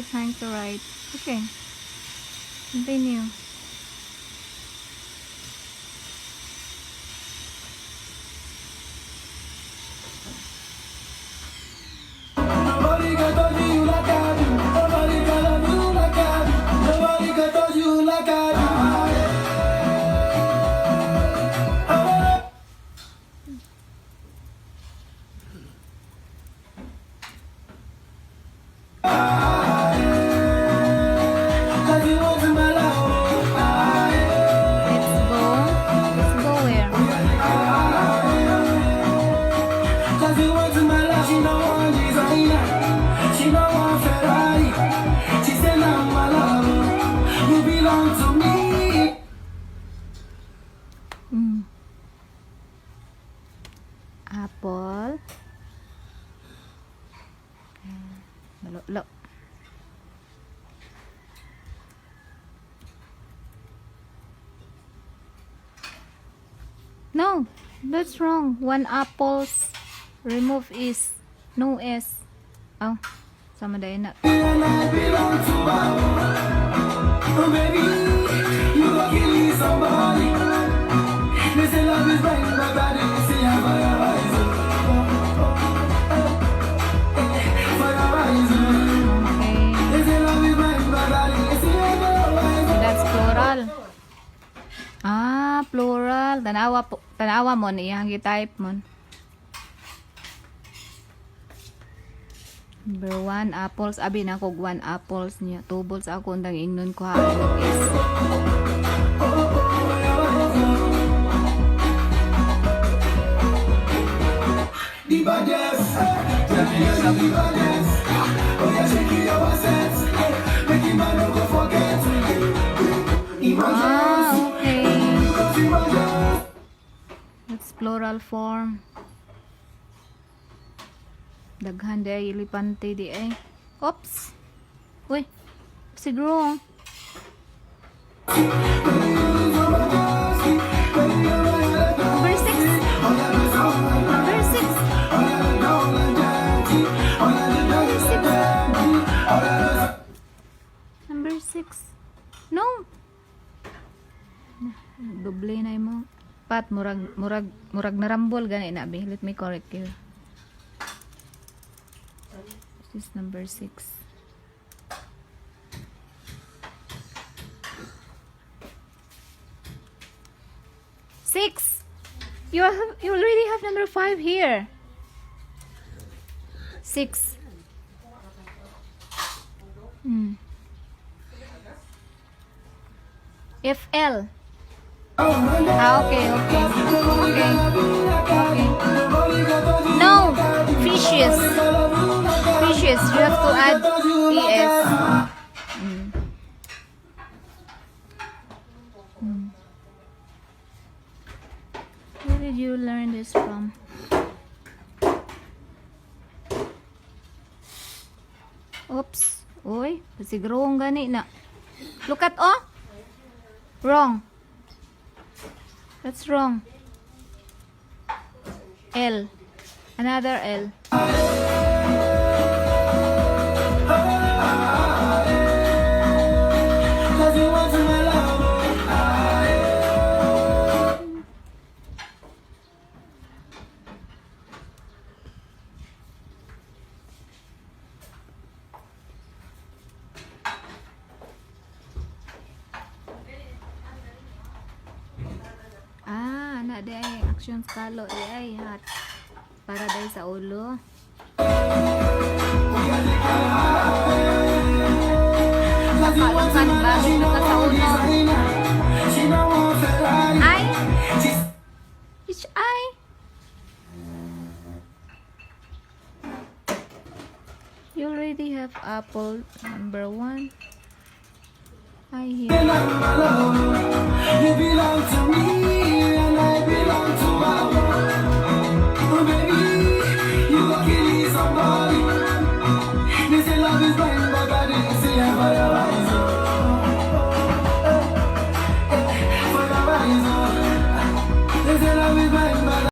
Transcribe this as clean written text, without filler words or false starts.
Okay, trying to write. Okay. Continue. Nobody can touch you like I do. Nobody can love you like I do. Nobody can touch you like I do. Cause you want to my love. Let's go. Let's go where? Cause you want to my love. She no one designer. She no one Ferrari. She said now my love. You belong to me. Apple. Lalo. No, that's wrong. One apples remove is no S. Oh, sama din na. And I belong to Mama. Oh baby, you are killing somebody. They say love is blind, but I didn't see how fire rising. Fire rising. Okay, They say love is blind, but I didn't see how fire rising. that's plural. Ah, plural. Tanawa mo niya gi-type mo. Number 1 apples. Abi na kog 1 apples niya. 2 balls ako ndang ingnon ko ha. Is The baddest, the baddest. Oh yeah, shake your assets. Make him man no go forget. okay. Emergency. That's plural form. Daghan day ilipante di ay. Oops. Uy. Siguro. Number 6. Number 6. Number 6. No. Doble na mo. Pat murag narambol gani na be. Let me correct you. This is number 6. Six. You already have number 5 here. 6. FL. Okay. No, fishes. Fishes. You have to add ES. Where did you learn this from? Oops. Uy, siguro kung gani na. Look at Wrong. That's wrong. L. Another L. Ana day actions kalo ay hat para day sa ulo. Nakalukan bago na sa ulo. Ay. Which eye? You already have apple number 1. I hear. You belong to me and I belong to Mama. Oh baby, you are killing somebody. They say love is blind, but I didn't see how fire rising. Fire rising. They say